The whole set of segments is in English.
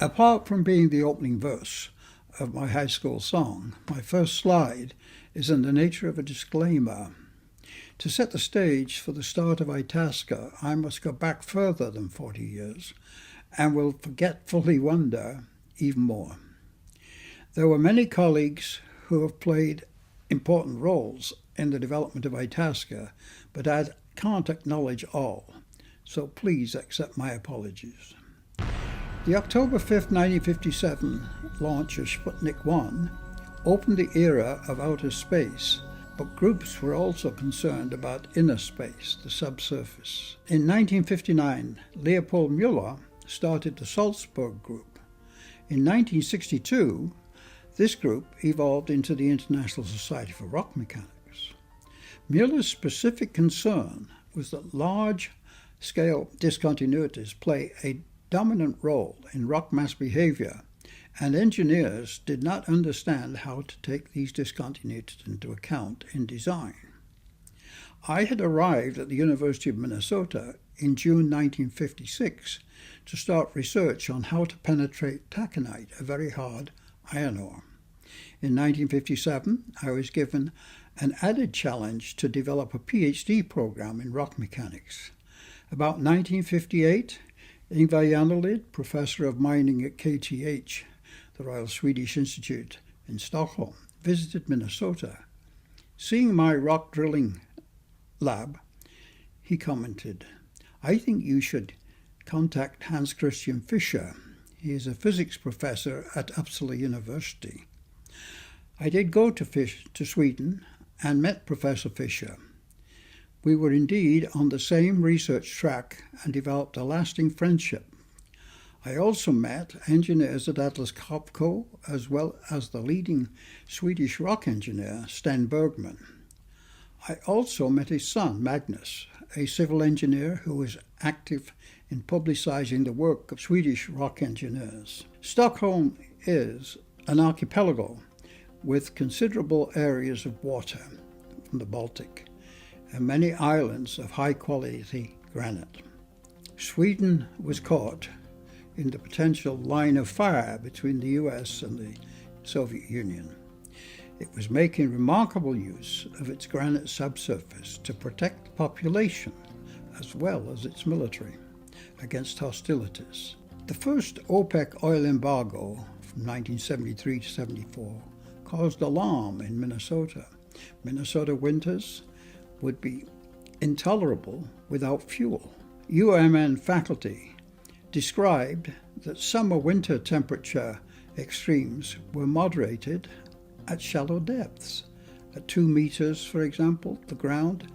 Apart from being the opening verse of my high school song, my first slide is in the nature of a disclaimer. To set the stage for the start of Itasca, I must go back further than 40 years and will forgetfully wonder even more. There were many colleagues who have played important roles in the development of Itasca, but I can't acknowledge all, so please accept my apologies. The October 5, 1957 launch of Sputnik 1 opened the era of outer space, but groups were also concerned about inner space, the subsurface. In 1959, Leopold Müller started the Salzburg group. In 1962, this group evolved into the International Society for Rock Mechanics. Müller's specific concern was that large-scale discontinuities play a dominant role in rock mass behavior, and engineers did not understand how to take these discontinuities into account in design. I had arrived at the University of Minnesota in June 1956 to start research on how to penetrate taconite, a very hard iron ore. In 1957, I was given an added challenge to develop a PhD program in rock mechanics. About 1958, Ingvar Janelid, professor of mining at KTH, the Royal Swedish Institute in Stockholm, visited Minnesota. Seeing my rock drilling lab, he commented, "I think you should contact Hans Christian Fischer. He is a physics professor at Uppsala University." I did go to Sweden and met Professor Fischer. We were indeed on the same research track and developed a lasting friendship. I also met engineers at Atlas Copco, as well as the leading Swedish rock engineer, Sten Bergman. I also met his son, Magnus, a civil engineer who was active in publicizing the work of Swedish rock engineers. Stockholm is an archipelago with considerable areas of water from the Baltic and many islands of high-quality granite. Sweden was caught in the potential line of fire between the US and the Soviet Union. It was making remarkable use of its granite subsurface to protect the population as well as its military against hostilities. The first OPEC oil embargo from 1973 to 74 caused alarm in Minnesota. Minnesota winters would be intolerable without fuel. UMN faculty described that summer-winter temperature extremes were moderated at shallow depths. At 2 meters, for example, the ground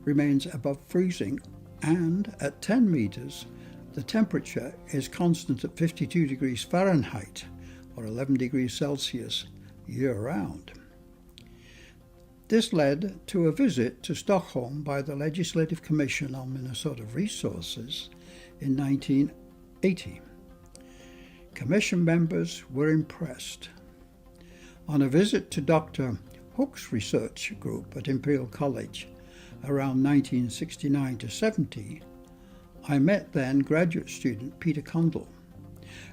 remains above freezing, and at 10 meters, the temperature is constant at 52 degrees Fahrenheit or 11 degrees Celsius year-round. This led to a visit to Stockholm by the Legislative Commission on Minnesota Resources in 1980. Commission members were impressed. On a visit to Dr. Hook's research group at Imperial College around 1969 to 70, I met then graduate student Peter Condell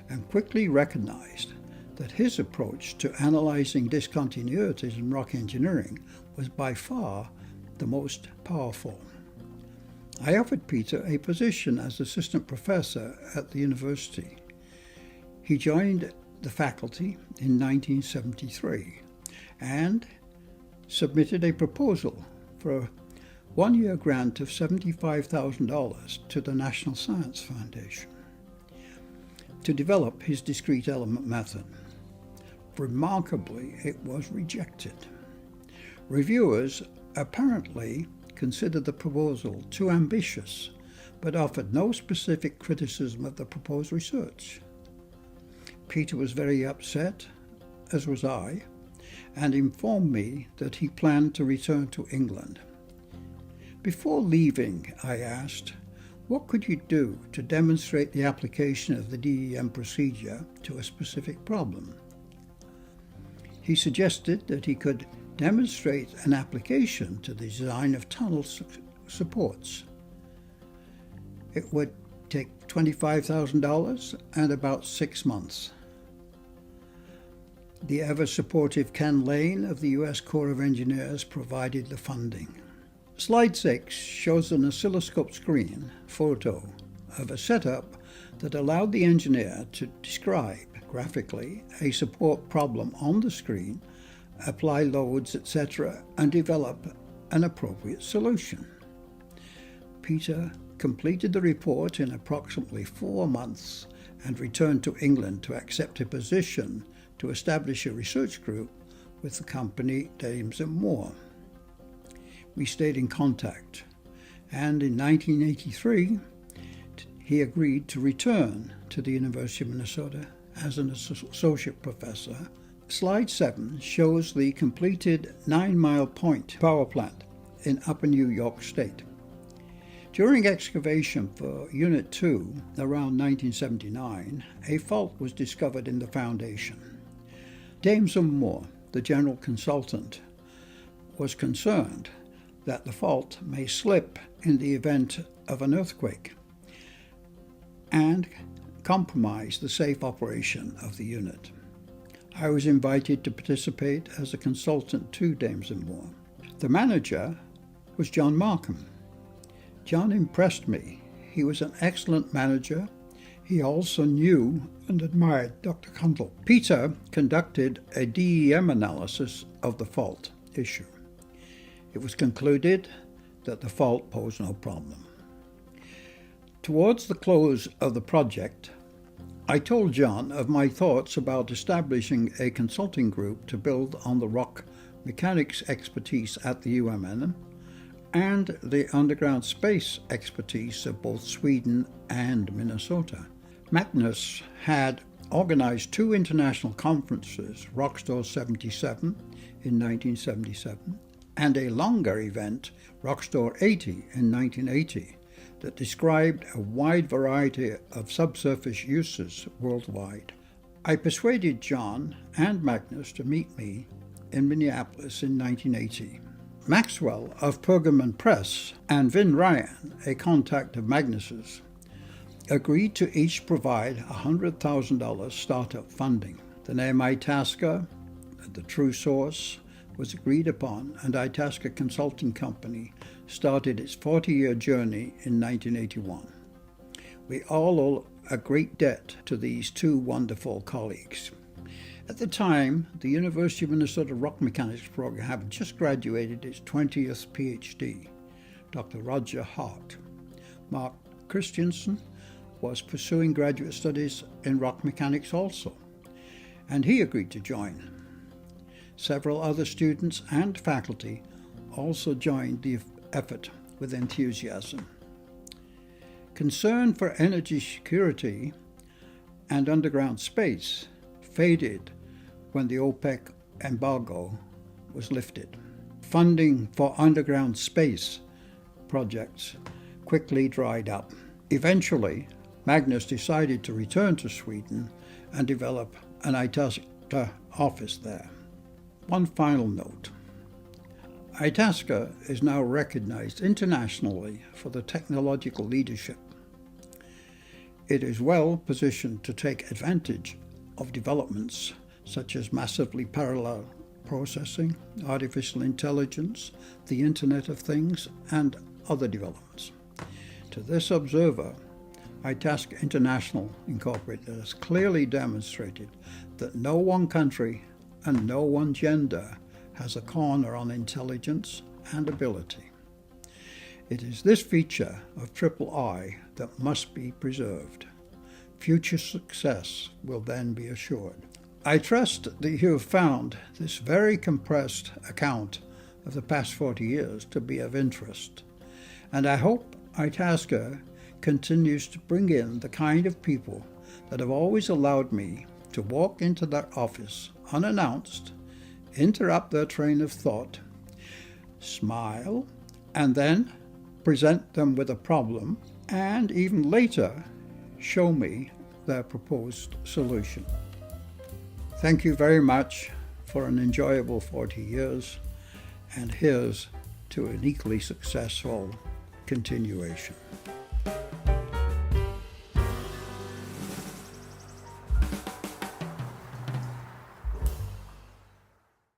and quickly recognized that his approach to analyzing discontinuities in rock engineering was by far the most powerful. I offered Peter a position as assistant professor at the university. He joined the faculty in 1973 and submitted a proposal for a one-year grant of $75,000 to the National Science Foundation to develop his discrete element method. Remarkably, it was rejected. Reviewers apparently considered the proposal too ambitious, but offered no specific criticism of the proposed research. Peter was very upset, as was I, and informed me that he planned to return to England. Before leaving, I asked, what could you do to demonstrate the application of the DEM procedure to a specific problem? He suggested that he could demonstrate an application to the design of tunnel supports. It would take $25,000 and about 6 months. The ever-supportive Ken Lane of the U.S. Corps of Engineers provided the funding. Slide 6 shows an oscilloscope screen photo of a setup that allowed the engineer to describe graphically a support problem on the screen, apply loads, etc., and develop an appropriate solution. Peter completed the report in approximately 4 months and returned to England to accept a position to establish a research group with the company Dames and Moore. We stayed in contact, and in 1983 he agreed to return to the University of Minnesota as an associate professor. Slide 7 shows the completed 9 Mile Point power plant in Upper New York State. During excavation for Unit 2 around 1979, a fault was discovered in the foundation. Dames and Moore, the general consultant, was concerned that the fault may slip in the event of an earthquake and compromise the safe operation of the unit. I was invited to participate as a consultant to Dames and Moore. The manager was John Markham. John impressed me. He was an excellent manager. He also knew and admired Dr. Kundal. Peter conducted a DEM analysis of the fault issue. It was concluded that the fault posed no problem. Towards the close of the project, I told John of my thoughts about establishing a consulting group to build on the rock mechanics expertise at the UMN and the underground space expertise of both Sweden and Minnesota. Magnus had organized 2 international conferences, Rockstore 77 in 1977, and a longer event, Rockstore 80 in 1980, that described a wide variety of subsurface uses worldwide. I persuaded John and Magnus to meet me in Minneapolis in 1980. Maxwell of Pergamon Press and Vin Ryan, a contact of Magnus's, agreed to each provide $100,000 startup funding. The name Itasca, the true source, was agreed upon, and Itasca Consulting Company started its 40-year journey in 1981. We all owe a great debt to these 2 wonderful colleagues. At the time, the University of Minnesota Rock Mechanics program had just graduated its 20th PhD, Dr. Roger Hart. Mark Christensen was pursuing graduate studies in rock mechanics also, and he agreed to join. Several other students and faculty also joined the effort with enthusiasm. Concern for energy security and underground space faded when the OPEC embargo was lifted. Funding for underground space projects quickly dried up. Eventually, Magnus decided to return to Sweden and develop an Itasca office there. One final note. Itasca is now recognized internationally for the technological leadership. It is well positioned to take advantage of developments such as massively parallel processing, artificial intelligence, the Internet of Things, and other developments. To this observer, Itasca International Incorporated has clearly demonstrated that no one country and no one gender has a corner on intelligence and ability. It is this feature of III that must be preserved. Future success will then be assured. I trust that you have found this very compressed account of the past 40 years to be of interest, and I hope Itasca continues to bring in the kind of people that have always allowed me to walk into their office unannounced, interrupt their train of thought, smile, and then present them with a problem, and even later show me their proposed solution. Thank you very much for an enjoyable 40 years, and here's to an equally successful continuation.